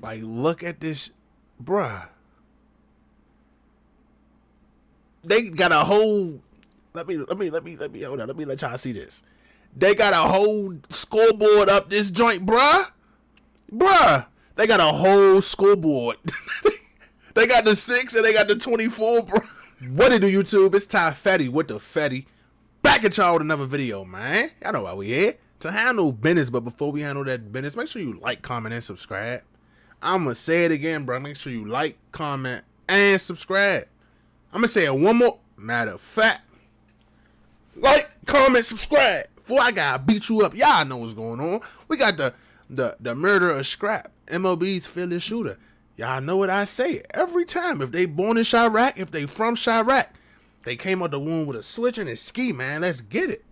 Like, look at this, bruh. They got a whole. Let me hold on. Let me let y'all see this. They got a whole scoreboard up this joint, bruh. Bruh. They got a whole scoreboard. They got the 6 and they got the 24, bruh. What it do, YouTube? It's Ty Fetty with the Fetty. Back at y'all with another video, man. Y'all know why we here. To handle business, but before we handle that business, make sure you like, comment, and subscribe. I'ma say it again, bro. Make sure you like, comment, and subscribe. I'ma say it one more. Matter of fact, like, comment, subscribe. Before I gotta beat you up, y'all know what's going on. We got the murder of Scrapp, MLB's fearless shooter. Y'all know what I say every time. If they born in Chirac, if they from Chirac, they came out the womb with a switch and a ski, man. Let's get it.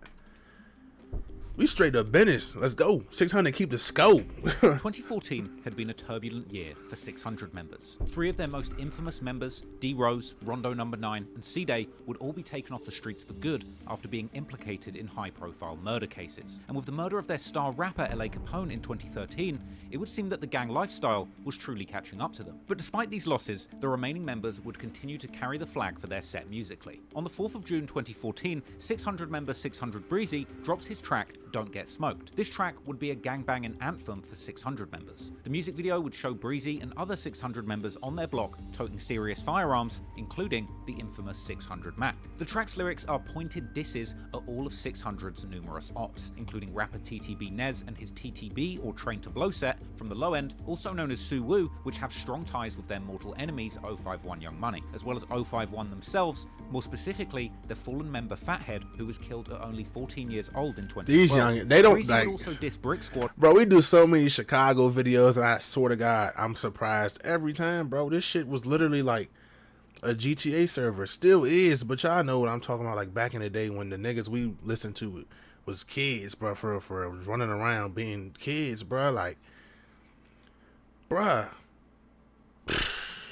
We straight up business. Let's go. 600, keep the scope. 2014 had been a turbulent year for 600 members. 3 of their most infamous members, D Rose, Rondo No. 9, and C-Day, would all be taken off the streets for good after being implicated in high-profile murder cases. And with the murder of their star rapper L.A. Capone in 2013, it would seem that the gang lifestyle was truly catching up to them. But despite these losses, the remaining members would continue to carry the flag for their set musically. On the 4th of June 2014, 600 member 600 Breezy drops his track Don't Get Smoked. This track would be a gangbanging anthem for 600 members. The music video would show Breezy and other 600 members on their block toting serious firearms, including the infamous 600 Mac. The track's lyrics are pointed disses at all of 600's numerous ops, including rapper TTB Nez and his TTB or Train to Blow set from the low end, also known as Suwoo, which have strong ties with their mortal enemies 051 Young Money, as well as 051 themselves, more specifically their fallen member Fathead, who was killed at only 14 years old in 2012. These young, they don't Breezy like. would also diss Brick Squad. Bro, we do so many Chicago videos, and I swear to God, I'm surprised every time, bro. This shit was literally like a GTA server. Still is, but y'all know what I'm talking about. Like back in the day when the niggas we listened to was kids, bro, for running around being kids, bro. Like, bruh.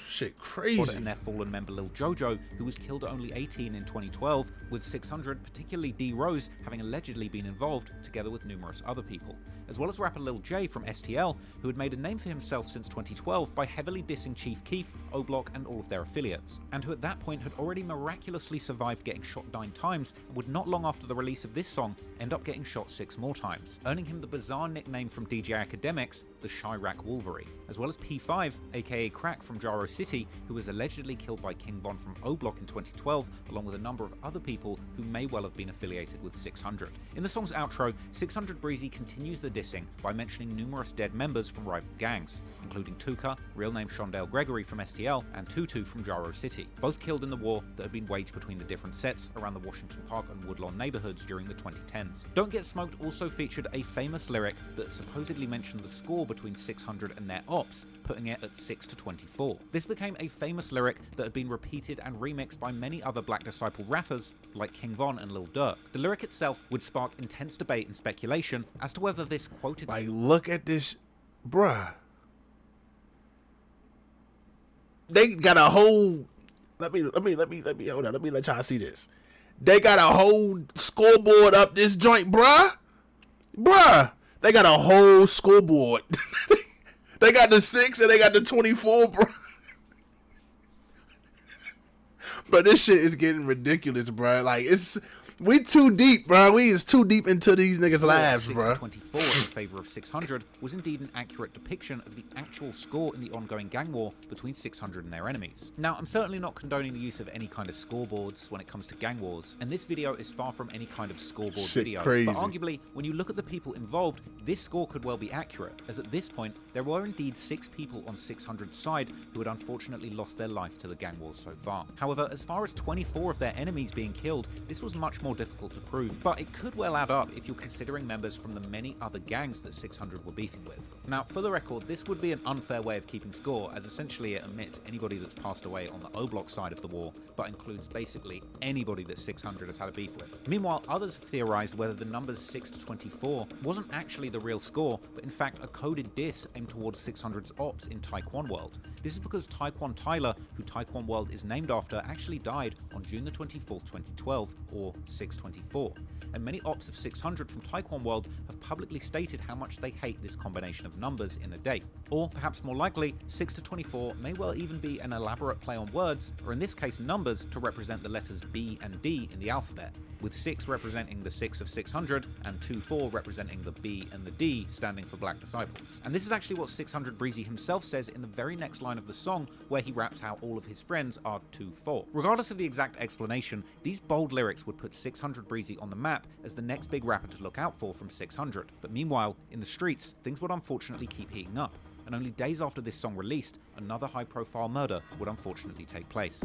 Shit crazy. And their fallen member Lil Jojo, who was killed at only 18 in 2012, with 600, particularly D Rose, having allegedly been involved, together with numerous other people, as well as rapper Lil J from STL, who had made a name for himself since 2012 by heavily dissing Chief Keef, O-Block, and all of their affiliates, and who at that point had already miraculously survived getting shot 9 times, and would not long after the release of this song end up getting shot 6 more times, earning him the bizarre nickname from DJ Academics, the Chirac Wolverine, as well as P5, aka Crack from Jaro City, who was allegedly killed by King Von from O-Block in 2012, along with a number of other people who may well have been affiliated with 600. In the song's outro, 600 Breezy continues the dissing by mentioning numerous dead members from rival gangs, including Tuka, real name Shondale Gregory from STL, and Tutu from Jaro City, both killed in the war that had been waged between the different sets around the Washington Park and Woodlawn neighborhoods during the 2010s. Don't Get Smoked also featured a famous lyric that supposedly mentioned the score between 600 and their ops, putting it at 6-24. This became a famous lyric that had been repeated and remixed by many other Black Disciple rappers like King Von and Lil Durk. The lyric itself would spark intense debate and speculation as to whether this quoted... Like, look at this, bruh. They got a whole. Let me hold on. Let me let y'all see this. They got a whole scoreboard up this joint, bruh. Bruh. They got a whole scoreboard. They got the 6 and they got the 24, bro. But this shit is getting ridiculous, bro. Like, we too deep, bro. We is too deep into these niggas' lives, bro. 24 in favor of 600 was indeed an accurate depiction of the actual score in the ongoing gang war between 600 and their enemies. Now, I'm certainly not condoning the use of any kind of scoreboards when it comes to gang wars, and this video is far from any kind of scoreboard video. Crazy. But arguably, when you look at the people involved, this score could well be accurate, as at this point, there were indeed 6 people on 600's side who had unfortunately lost their life to the gang wars so far. However, as far as 24 of their enemies being killed, this was much more difficult to prove, but it could well add up if you're considering members from the many other gangs that 600 were beefing with. Now, for the record, this would be an unfair way of keeping score, as essentially it omits anybody that's passed away on the O-Block side of the war, but includes basically anybody that 600 has had a beef with. Meanwhile, others have theorized whether the numbers 6-24 wasn't actually the real score, but in fact a coded diss aimed towards 600's ops in Taekwon World. This is because Taekwon Tyler, who Taekwon World is named after, actually died on June the 24th, 2012, or 6-24, and many ops of 600 from Taekwon World have publicly stated how much they hate this combination of numbers in a day. Or, perhaps more likely, 6 to 24 may well even be an elaborate play on words, or in this case numbers, to represent the letters B and D in the alphabet, with 6 representing the 6 of 600, and 2-4 representing the B and the D, standing for Black Disciples. And this is actually what 600 Breezy himself says in the very next line of the song, where he raps how all of his friends are 2-4. Regardless of the exact explanation, these bold lyrics would put 600 Breezy on the map as the next big rapper to look out for from 600. But meanwhile, in the streets, things would unfortunately keep heating up, and only days after this song released, another high-profile murder would unfortunately take place.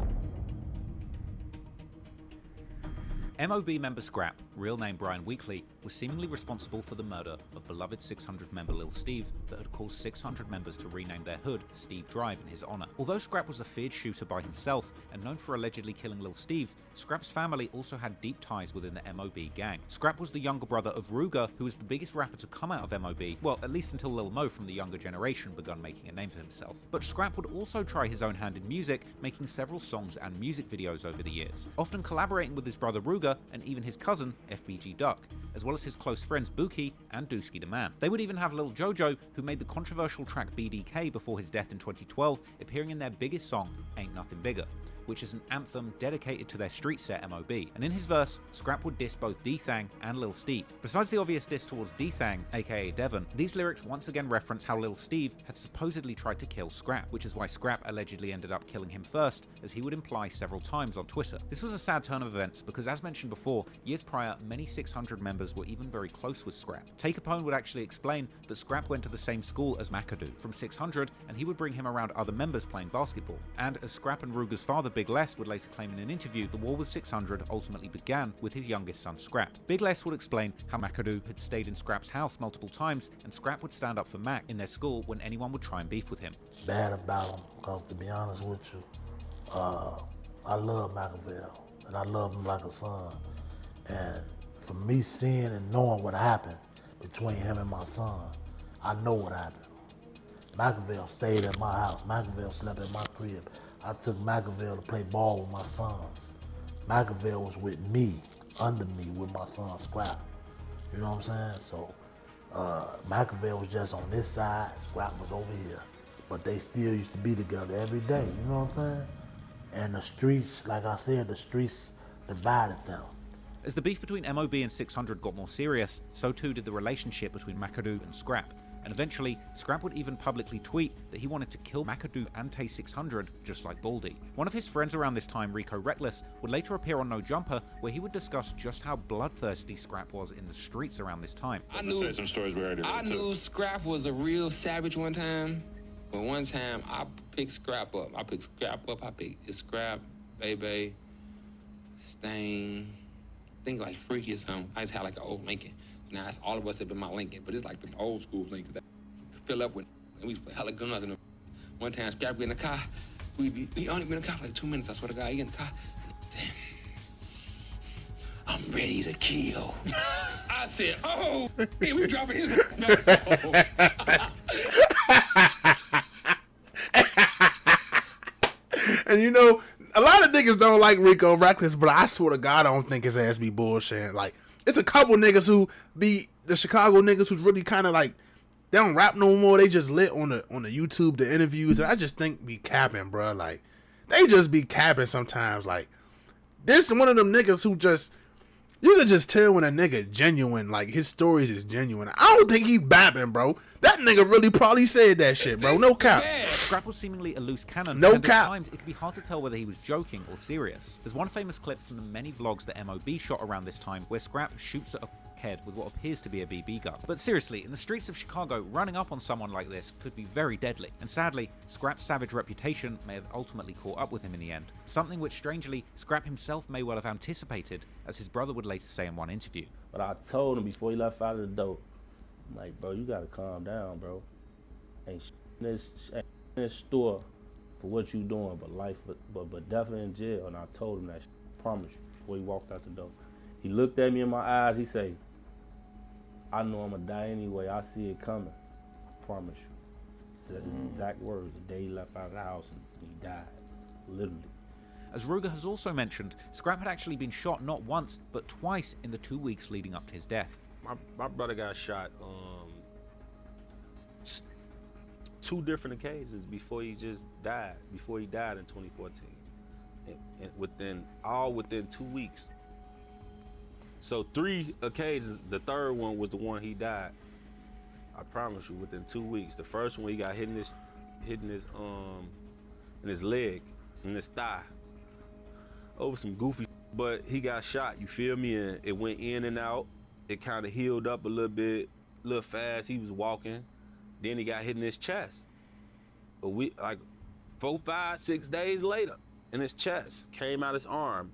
MOB member Scrapp, real name Brian Weekly, was seemingly responsible for the murder of beloved 600 member Lil Steve that had caused 600 members to rename their hood Steve Drive in his honor. Although Scrapp was a feared shooter by himself and known for allegedly killing Lil Steve, Scrapp's family also had deep ties within the MOB gang. Scrapp was the younger brother of Ruger, who was the biggest rapper to come out of MOB, well, at least until Lil Mo from the younger generation begun making a name for himself. But Scrapp would also try his own hand in music, making several songs and music videos over the years, often collaborating with his brother Ruger and even his cousin FBG Duck, as well as his close friends Buki and Dusky the Man. They would even have Lil Jojo, who made the controversial track BDK before his death in 2012, appearing in their biggest song, Ain't Nothing Bigger, which is an anthem dedicated to their street set MOB. And in his verse, Scrapp would diss both D-Thang and Lil Steve. Besides the obvious diss towards D-Thang, aka Devon, these lyrics once again reference how Lil Steve had supposedly tried to kill Scrapp, which is why Scrapp allegedly ended up killing him first, as he would imply several times on Twitter. This was a sad turn of events because, as mentioned before, years prior, many 600 members were even very close with Scrapp. Take Capone would actually explain that Scrapp went to the same school as McAdoo from 600, and he would bring him around other members playing basketball. And as Scrapp and Ruger's father, Big Les, would later claim in an interview, the war with 600 ultimately began with his youngest son, Scrapp. Big Les would explain how McAdoo had stayed in Scrapp's house multiple times, and Scrapp would stand up for Mac in their school when anyone would try and beef with him. Bad about him, because to be honest with you, I love Machiavelli, and I love him like a son. And for me seeing and knowing what happened between him and my son, I know what happened. Machiavelli stayed at my house. Machiavelli slept at my crib. I took Machiavelli to play ball with my sons. Machiavelli was with me, under me, with my son Scrapp. You know what I'm saying? So Machiavelli was just on this side, Scrapp was over here. But they still used to be together every day, you know what I'm saying? And the streets, like I said, the streets divided them. As the beef between MOB and 600 got more serious, so too did the relationship between McAdoo and Scrapp. And eventually, Scrapp would even publicly tweet that he wanted to kill McAdoo and Tay 600 just like Baldy. One of his friends around this time, Rico Reckless, would later appear on No Jumper, where he would discuss just how bloodthirsty Scrapp was in the streets around this time. I knew Scrapp was a real savage one time, but one time I picked Scrapp up. I picked his Scrapp, Baby, Stain, I think like Freaky or something. I just had like an old Lincoln. Now it's all of us up in my Lincoln, but it's like the old school Lincoln that fill up with, and we put hella guns in them. One time, Scrapp get in the car. We only been in the car for like 2 minutes. I swear to God, he get in the car. Damn, I'm ready to kill. I said, oh, hey, we dropping his. And you know, a lot of niggas don't like Rico Reckless, but I swear to God, I don't think his ass be bullshitting. Like, it's a couple niggas who be the Chicago niggas who's really kind of like, they don't rap no more. They just lit on the YouTube, the interviews, and I just think be capping, bro. Like, they just be capping sometimes. Like, this is one of them niggas who just, you can just tell when a nigga genuine, like, his stories is genuine. I don't think he bapping, bro. That nigga really probably said that shit, bro. No cap. Scrapp was seemingly a loose cannon, no and cap. At times it could be hard to tell whether he was joking or serious. There's one famous clip from the many vlogs that MOB shot around this time where Scrapp shoots at a head with what appears to be a BB gun. But seriously, in the streets of Chicago, running up on someone like this could be very deadly. And sadly, Scrapp's savage reputation may have ultimately caught up with him in the end. Something which, strangely, Scrapp himself may well have anticipated, as his brother would later say in one interview. But I told him before he left out of the door, I'm like, bro, you gotta calm down, bro. Ain't in this store for what you doing, but life, but definitely in jail. And I told him that, I promise you, before he walked out the door. He looked at me in my eyes, he said, I know I'm gonna die anyway, I see it coming. I promise you. He said his exact words the day he left out of the house and he died, literally. As Ruger has also mentioned, Scrapp had actually been shot not once, but twice in the 2 weeks leading up to his death. My brother got shot 2 different occasions before he just died, before he died in 2014. And within 2 weeks. So 3 occasions, the third one was the one he died. I promise you, within 2 weeks. The first one he got hit in his leg, in his thigh, over some goofy, but he got shot, you feel me? And it went in and out. It kind of healed up a little bit, a little fast. He was walking. Then he got hit in his chest. A week, like 4, 5, 6 days later, in his chest, came out his arm,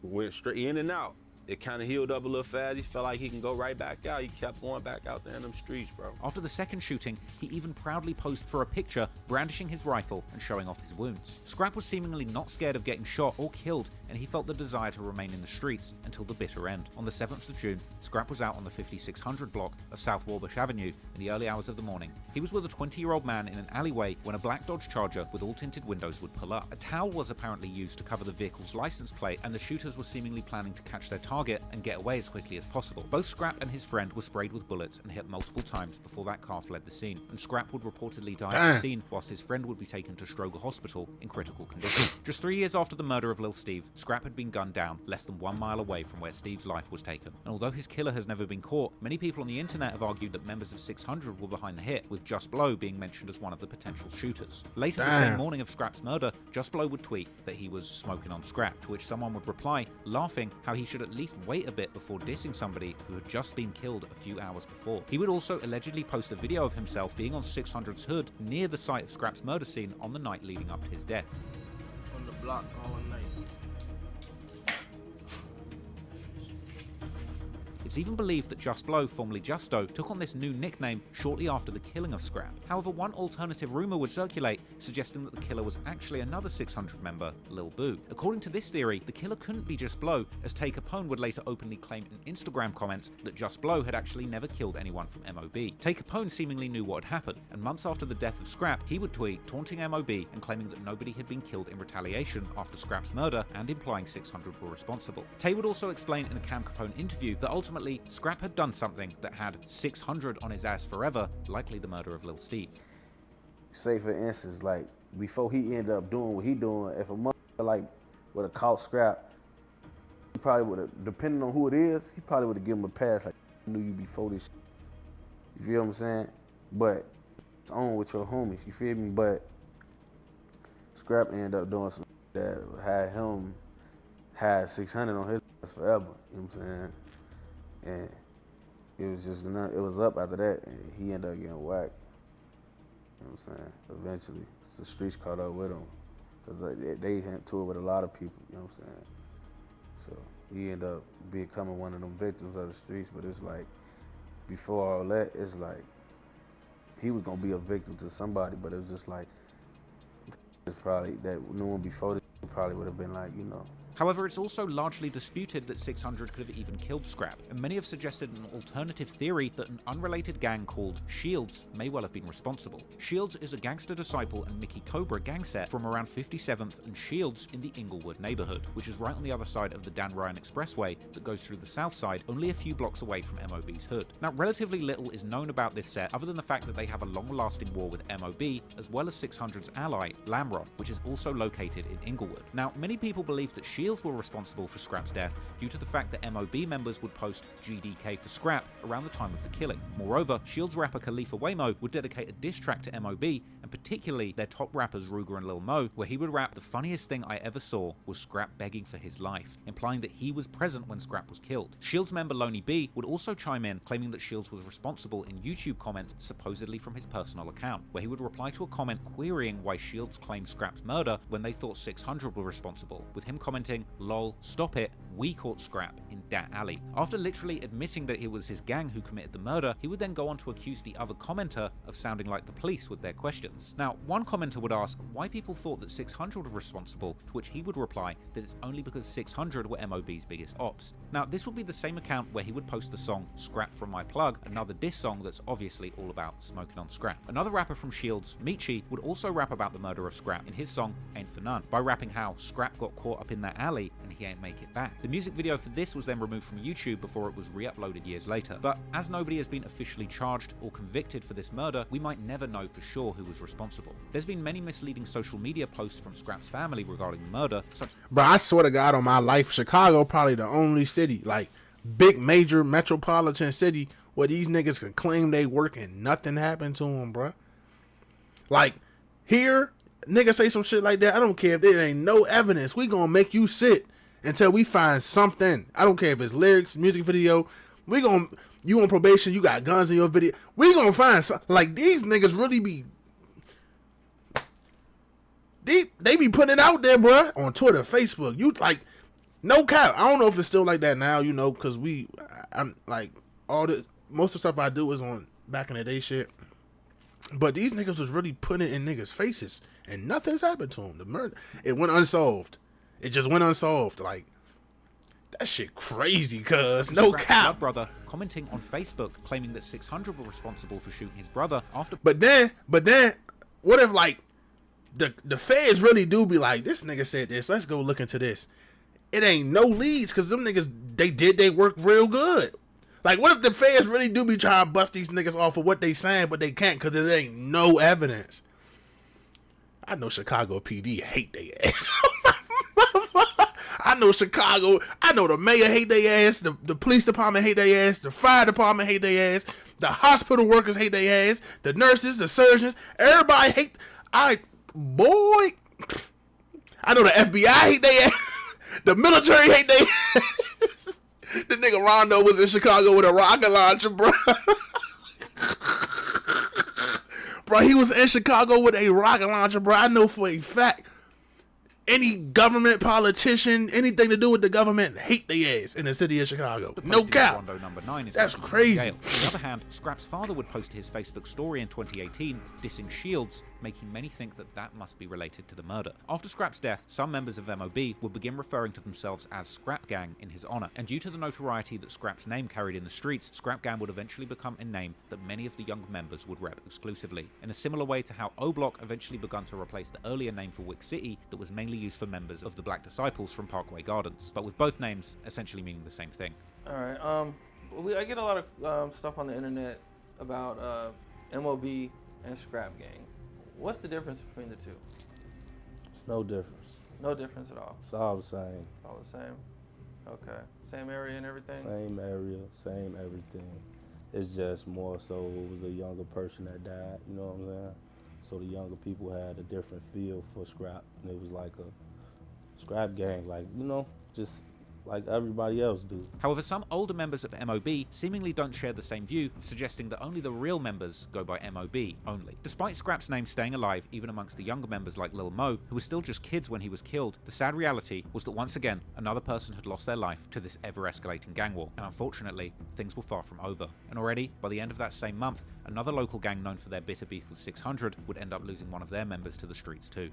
went straight in and out. It kind of healed up a little fast. He felt like he can go right back out. He kept going back out there in them streets, bro. After the second shooting, he even proudly posed for a picture, brandishing his rifle and showing off his wounds. Scrapp was seemingly not scared of getting shot or killed, and he felt the desire to remain in the streets until the bitter end. On the 7th of June, Scrapp was out on the 5600 block of South Warbush Avenue in the early hours of the morning. He was with a 20-year-old man in an alleyway when a black Dodge Charger with all tinted windows would pull up. A towel was apparently used to cover the vehicle's license plate, and the shooters were seemingly planning to catch their target and get away as quickly as possible. Both Scrapp and his friend were sprayed with bullets and hit multiple times before that car fled the scene, and Scrapp would reportedly die at the scene whilst his friend would be taken to Stroger Hospital in critical condition. Just 3 years after the murder of Lil Steve, Scrapp had been gunned down less than 1 mile away from where Steve's life was taken. And although his killer has never been caught, many people on the internet have argued that members of 600 were behind the hit, with Just Blow being mentioned as one of the potential shooters. Later the same morning of Scrapp's murder, Just Blow would tweet that he was smoking on Scrapp, to which someone would reply, laughing how he should at least wait a bit before dissing somebody who had just been killed a few hours before. He would also allegedly post a video of himself being on 600's hood near the site of Scrapp's murder scene on the night leading up to his death. On the block all night. It's even believed that Just Blow, formerly Justo, took on this new nickname shortly after the killing of Scrapp. However, one alternative rumor would circulate, suggesting that the killer was actually another 600 member, Lil Boo. According to this theory, the killer couldn't be Just Blow, as Tay Capone would later openly claim in Instagram comments that Just Blow had actually never killed anyone from MOB. Tay Capone seemingly knew what had happened, and months after the death of Scrapp, he would tweet taunting MOB and claiming that nobody had been killed in retaliation after Scrapp's murder, and implying 600 were responsible. Tay would also explain in a Cam Capone interview that ultimately Scrapp had done something that had 600 on his ass forever, likely the murder of Lil Steve. Say for instance, like before he ended up doing what he doing, if a motherfucker like would have caught Scrapp, he probably would have, depending on who it is, he probably would have given him a pass, like, I knew you before this shit. You feel what I'm saying? But it's on with your homies, you feel me? But Scrapp ended up doing some that had 600 on his ass forever, you know what I'm saying? And it was just, it was up after that, and he ended up getting whacked. You know what I'm saying? Eventually, the streets caught up with him, because they had toured with a lot of people, you know what I'm saying? So he ended up becoming one of them victims of the streets, but it's like, before all that, it's like, he was gonna be a victim to somebody, but it was just like, it's probably, that knew him before this probably would have been like, you know. However, it's also largely disputed that 600 could have even killed Scrapp, and many have suggested an alternative theory that an unrelated gang called Shields may well have been responsible. Shields is a Gangster Disciple and Mickey Cobra gang set from around 57th and Shields in the Inglewood neighborhood, which is right on the other side of the Dan Ryan Expressway that goes through the south side, only a few blocks away from MOB's hood. Now, relatively little is known about this set other than the fact that they have a long-lasting war with MOB, as well as 600's ally, Lamron, which is also located in Inglewood. Now, many people believe that Shields were responsible for Scrapp's death due to the fact that MOB members would post GDK for Scrapp around the time of the killing. Moreover, Shields rapper Khalifa Waymo would dedicate a diss track to MOB, and particularly their top rappers Ruger and Lil Mo, where he would rap, "The funniest thing I ever saw was Scrapp begging for his life," implying that he was present when Scrapp was killed. Shields member Loney B would also chime in, claiming that Shields was responsible in YouTube comments supposedly from his personal account, where he would reply to a comment querying why Shields claimed Scrapp's murder when they thought 600 were responsible, with him commenting, "Lol, stop it, we caught Scrapp in Dat Alley." After literally admitting that it was his gang who committed the murder, he would then go on to accuse the other commenter of sounding like the police with their questions. Now, one commenter would ask why people thought that 600 were responsible, to which he would reply that it's only because 600 were MOB's biggest ops. Now, this would be the same account where he would post the song "Scrap From My Plug," another diss song that's obviously all about smoking on Scrapp. Another rapper from Shields, Michi, would also rap about the murder of Scrapp in his song "Ain't For None," by rapping how Scrapp got caught up in that alley and he ain't make it back. The music video for this was then removed from YouTube before it was re-uploaded years later. But as nobody has been officially charged or convicted for this murder, we might never know for sure who was responsible. There's been many misleading social media posts from Scrapp's family regarding the murder. Bro, I swear to God on my life, Chicago probably the only city, like big major metropolitan city, where these niggas can claim they work and nothing happened to them, bro. Like, here, niggas say some shit like that, I don't care if there ain't no evidence. We gonna make you sit until we find something. I don't care if it's lyrics, music video. You on probation, you got guns in your video. We gonna find something. Like, these niggas really be... They be putting it out there, bro, on Twitter, Facebook. You, like, no cap. I don't know if it's still like that now, you know, because I'm, like, most of the stuff I do is on back in the day shit. But these niggas was really putting it in niggas' faces, and nothing's happened to them. The murder, it went unsolved. It just went unsolved. Like, that shit crazy, cuz. No cap. Brother commenting on Facebook claiming that 600 were responsible for shooting his brother after... But then, what if, like, the feds really do be like, this nigga said this, let's go look into this. It ain't no leads, because them niggas, they did their work real good. Like, what if the feds really do be trying to bust these niggas off of what they saying, but they can't because there ain't no evidence? I know Chicago PD hate they ass. I know Chicago, I know the mayor hate they ass, the police department hate they ass, the fire department hate they ass, the hospital workers hate they ass, the nurses, the surgeons, everybody hate. I know the FBI hate they ass, the military hate they ass. The nigga Rondo was in Chicago with a rocket launcher, bro. Bro, he was in Chicago with a rocket launcher, bro. I know for a fact. Any government politician, anything to do with the government, hate their ass in the city of Chicago. No cap. Rondo number 9 is that's crazy. On the other hand, Scrapp's father would post to his Facebook story in 2018, dissing Shields, making many think that that must be related to the murder. After Scrapp's death, some members of MOB would begin referring to themselves as Scrap Gang in his honor. And due to the notoriety that Scrapp's name carried in the streets, Scrap Gang would eventually become a name that many of the younger members would rep exclusively. In a similar way to how O-Block eventually begun to replace the earlier name for Wick City that was mainly used for members of the Black Disciples from Parkway Gardens, but with both names essentially meaning the same thing. Alright, I get a lot of stuff on the internet about MOB and Scrap Gang. What's the difference between the two? It's no difference. No difference at all. It's all the same. All the same. Okay. Same area and everything? Same area, same everything. It's just more so it was a younger person that died, you know what I'm saying? So the younger people had a different feel for Scrap, and it was like a Scrap Gang, like, you know, just like everybody else do. However, some older members of MOB seemingly don't share the same view, suggesting that only the real members go by MOB only. Despite Scrap's name staying alive even amongst the younger members like Lil Mo, who were still just kids when he was killed, the sad reality was that once again, another person had lost their life to this ever-escalating gang war. And unfortunately, things were far from over. And already, by the end of that same month, another local gang known for their bitter beef with 600 would end up losing one of their members to the streets too.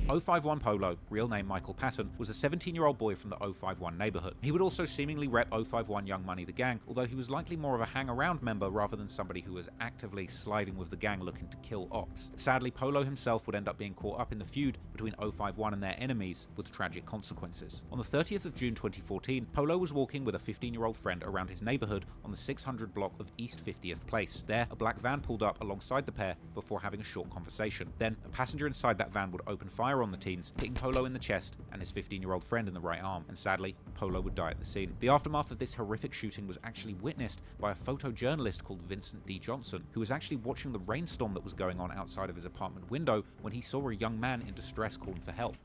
051 Polo, real name Michael Patton, was a 17-year-old boy from the 051 neighborhood. He would also seemingly rep 051 Young Money the gang, although he was likely more of a hang-around member rather than somebody who was actively sliding with the gang looking to kill ops. Sadly, Polo himself would end up being caught up in the feud between 051 and their enemies, with tragic consequences. On the 30th of June 2014, Polo was walking with a 15-year-old friend around his neighborhood on the 600 block of East 50th Place. There, a black van pulled up alongside the pair before having a short conversation. Then, a passenger inside that van would open fire on the teens, hitting Polo in the chest and his 15-year-old friend in the right arm, and sadly, Polo would die at the scene. The aftermath of this horrific shooting was actually witnessed by a photojournalist called Vincent D. Johnson, who was actually watching the rainstorm that was going on outside of his apartment window when he saw a young man in distress calling for help.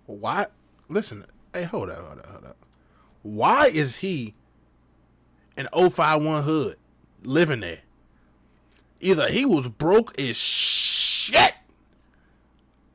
Why? Listen, hey, hold up. Why is he in 051 hood living there? Either he was broke as shit,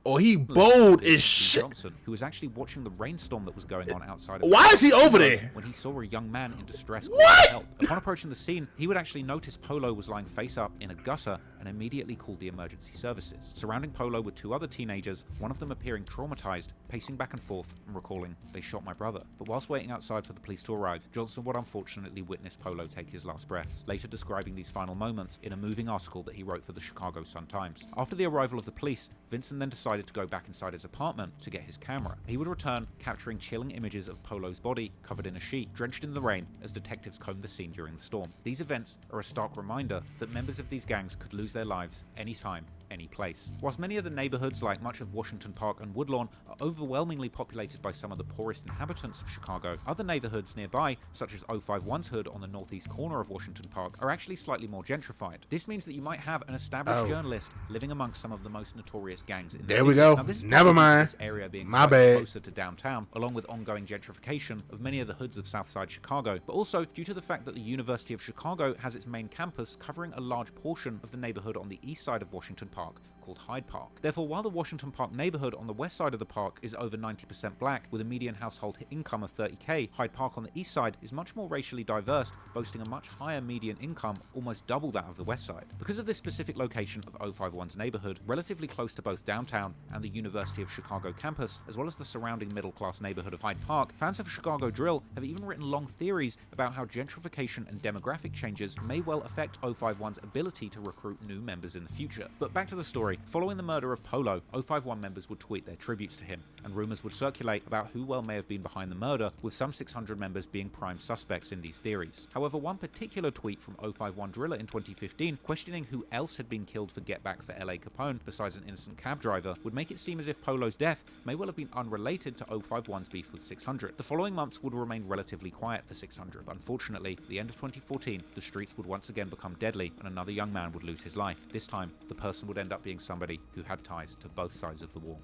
or he bold as shit. Johnson, who was actually watching the rainstorm that was going on outside of Why is he over there? When he saw a young man in distress calling What? for help. Upon approaching the scene, he would actually notice Polo was lying face up in a gutter and immediately called the emergency services. Surrounding Polo were two other teenagers, one of them appearing traumatized, pacing back and forth and recalling, "They shot my brother." But whilst waiting outside for the police to arrive, Johnson would unfortunately witness Polo take his last breaths, later describing these final moments in a moving article that he wrote for the Chicago Sun-Times. After the arrival of the police, Vincent then decided decided to go back inside his apartment to get his camera. He would return, capturing chilling images of Polo's body covered in a sheet, drenched in the rain, as detectives combed the scene during the storm. These events are a stark reminder that members of these gangs could lose their lives anytime, any place. Whilst many of the neighborhoods, like much of Washington Park and Woodlawn, are overwhelmingly populated by some of the poorest inhabitants of Chicago, other neighborhoods nearby, such as 051's hood on the northeast corner of Washington Park, are actually slightly more gentrified. This means that you might have an established journalist living amongst some of the most notorious gangs in the city. We go. Now, this Never mind. This area being My bad. closer to downtown, along with ongoing gentrification of many of the hoods of Southside Chicago, but also due to the fact that the University of Chicago has its main campus covering a large portion of the neighborhood on the east side of Washington Park, called Hyde Park. Therefore, while the Washington Park neighborhood on the west side of the park is over 90% black with a median household income of $30K, Hyde Park on the east side is much more racially diverse, boasting a much higher median income, almost double that of the west side. Because of this specific location of 051's neighborhood, relatively close to both downtown and the University of Chicago campus, as well as the surrounding middle-class neighborhood of Hyde Park, fans of Chicago drill have even written long theories about how gentrification and demographic changes may well affect 051's ability to recruit new members in the future. But back to the story. Following the murder of Polo, 051 members would tweet their tributes to him, and rumors would circulate about who well may have been behind the murder, with some 600 members being prime suspects in these theories. However, one particular tweet from 051 Driller in 2015, questioning who else had been killed for Get Back for LA Capone besides an innocent cab driver, would make it seem as if Polo's death may well have been unrelated to 051's beef with 600. The following months would remain relatively quiet for 600, but unfortunately, at the end of 2014, the streets would once again become deadly, and another young man would lose his life. This time, the person would end up being somebody who had ties to both sides of the war.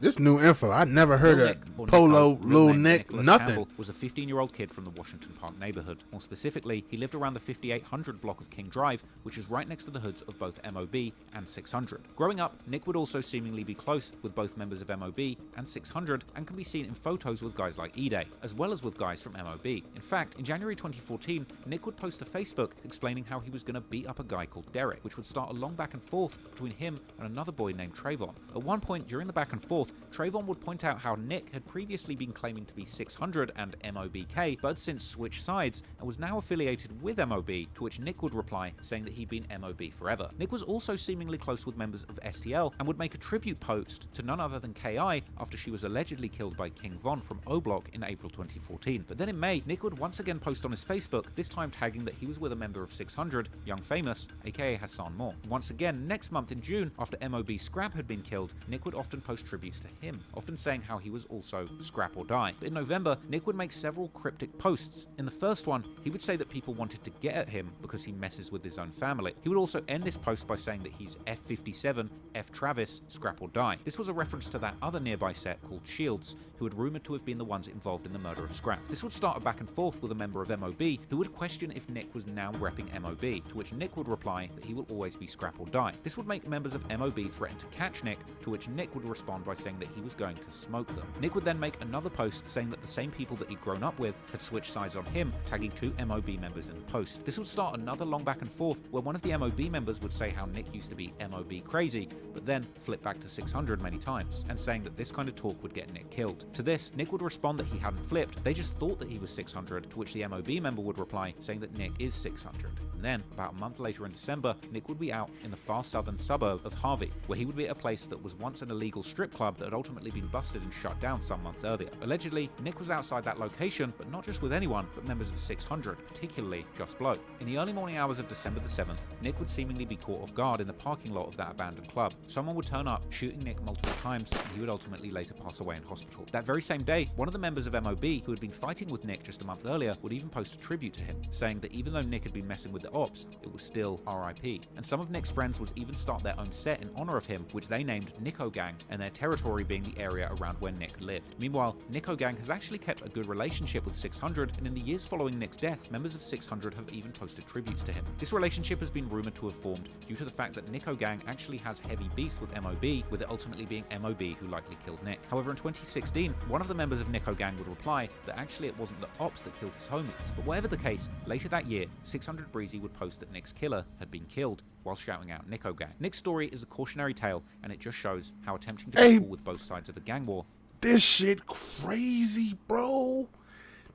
This new info, I never heard of Polo, Lil Nick, nothing. Campbell was a 15-year-old kid from the Washington Park neighborhood. More specifically, he lived around the 5800 block of King Drive, which is right next to the hoods of both MOB and 600. Growing up, Nick would also seemingly be close with both members of MOB and 600, and can be seen in photos with guys like E-Day, as well as with guys from MOB. In fact, in January 2014, Nick would post to Facebook explaining how he was going to beat up a guy called Derek, which would start a long back and forth between him and another boy named Trayvon. At one point during the back and forth, Trayvon would point out how Nick had previously been claiming to be 600 and MOBK, but had since switched sides and was now affiliated with MOB, to which Nick would reply saying that he'd been MOB forever. Nick was also seemingly close with members of STL and would make a tribute post to none other than KI after she was allegedly killed by King Von from O-Block in April 2014. But then in May, Nick would once again post on his Facebook, this time tagging that he was with a member of 600, Young Famous, aka Hassan Moore. Once again, next month in June, after MOB Scrapp had been killed, Nick would often post tributes to him, often saying how he was also Scrap or Die. But in November, Nick would make several cryptic posts. In the first one, he would say that people wanted to get at him because he messes with his own family. He would also end this post by saying that he's F57, F Travis, Scrap or Die. This was a reference to that other nearby set called Shields, who had rumored to have been the ones involved in the murder of Scrap. This would start a back and forth with a member of MOB who would question if Nick was now repping MOB, to which Nick would reply that he will always be Scrap or Die. This would make members of MOB threaten to catch Nick, to which Nick would respond by saying that he was going to smoke them. Nick would then make another post saying that the same people that he'd grown up with had switched sides on him, tagging 2 MOB members in the post. This would start another long back and forth where one of the MOB members would say how Nick used to be MOB crazy, but then flip back to 600 many times, and saying that this kind of talk would get Nick killed. To this, Nick would respond that he hadn't flipped, they just thought that he was 600, to which the MOB member would reply saying that Nick is 600. And then, about a month later in December, Nick would be out in the far southern suburb of Harvey, where he would be at a place that was once an illegal strip club that had ultimately been busted and shut down some months earlier. Allegedly, Nick was outside that location, but not just with anyone, but members of 600, particularly Just Blow. In the early morning hours of December the 7th, Nick would seemingly be caught off guard in the parking lot of that abandoned club. Someone would turn up, shooting Nick multiple times, and he would ultimately later pass away in hospital. That very same day, one of the members of MOB, who had been fighting with Nick just a month earlier, would even post a tribute to him, saying that even though Nick had been messing with the ops, it was still RIP. And some of Nick's friends would even start their own set in honor of him, which they named Nico Gang, and their territory being the area around where Nick lived. Meanwhile, Nico Gang has actually kept a good relationship with 600, and in the years following Nick's death, members of 600 have even posted tributes to him. This relationship has been rumored to have formed due to the fact that Nico Gang actually has heavy beefs with MOB, with it ultimately being MOB who likely killed Nick. However, in 2016, one of the members of Nico Gang would reply that actually it wasn't the ops that killed his homies. But whatever the case, later that year, 600 Breezy would post that Nick's killer had been killed while shouting out Nico Gang. Nick's story is a cautionary tale, and it just shows how attempting to be cool with both sides of a gang war. This shit crazy, bro.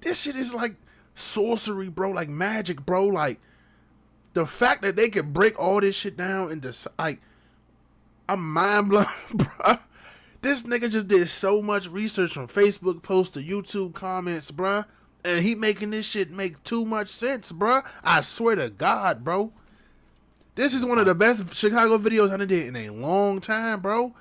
This shit is like sorcery, bro, like magic, bro. Like, the fact that they could break all this shit down and just, like, I'm mind blown, bro. This nigga just did so much research from Facebook posts to YouTube comments, bro. And he making this shit make too much sense, bro. I swear to God, bro. This is one of the best Chicago videos I done did in a long time, bro.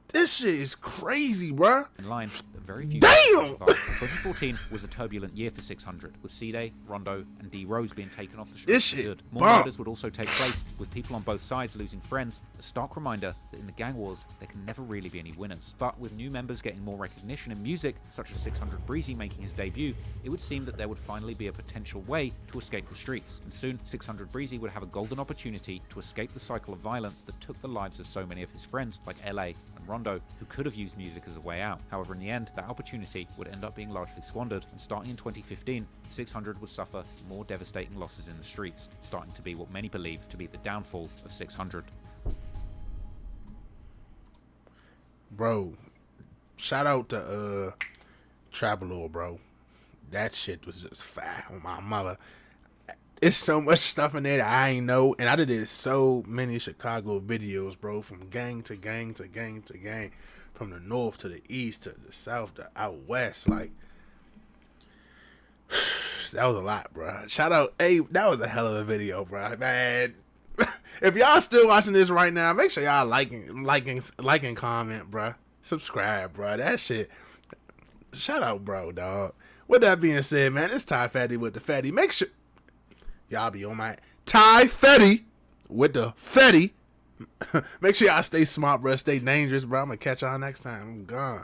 This shit is crazy, bro. In line, but very few. Damn! 2014 was a turbulent year for 600, with C-Day, Rondo, and D Rose being taken off the streets This for shit good. More bomb. murders would also take place, with people on both sides losing friends. A stark reminder that in the gang wars, there can never really be any winners. But with new members getting more recognition in music, such as 600 Breezy making his debut, it would seem that there would finally be a potential way to escape the streets. And soon, 600 Breezy would have a golden opportunity to escape the cycle of violence that took the lives of so many of his friends, like LA and Rondo, who could have used music as a way out. However, in the end, that opportunity would end up being largely squandered, and starting in 2015, 600 would suffer more devastating losses in the streets, starting to be what many believe to be the downfall of 600. Bro, shout out to Travelor, bro. That shit was just fire on my mother. It's so much stuff in there that I ain't know, and I did so many Chicago videos, bro, from gang to gang to gang to gang, from the north to the east to the south to out west. Like, that was a lot, bro. Shout out, hey, that was a hell of a video, bro, man. If y'all still watching this right now, make sure y'all liking, comment, bro. Subscribe, bro. That shit. Shout out, bro, dog. With that being said, man, it's Ty Fatty with the Fatty. Make sure y'all be on my Ty Fatty with the Fatty. Make sure y'all stay smart, bro. Stay dangerous, bro. I'm gonna catch y'all next time. I'm gone.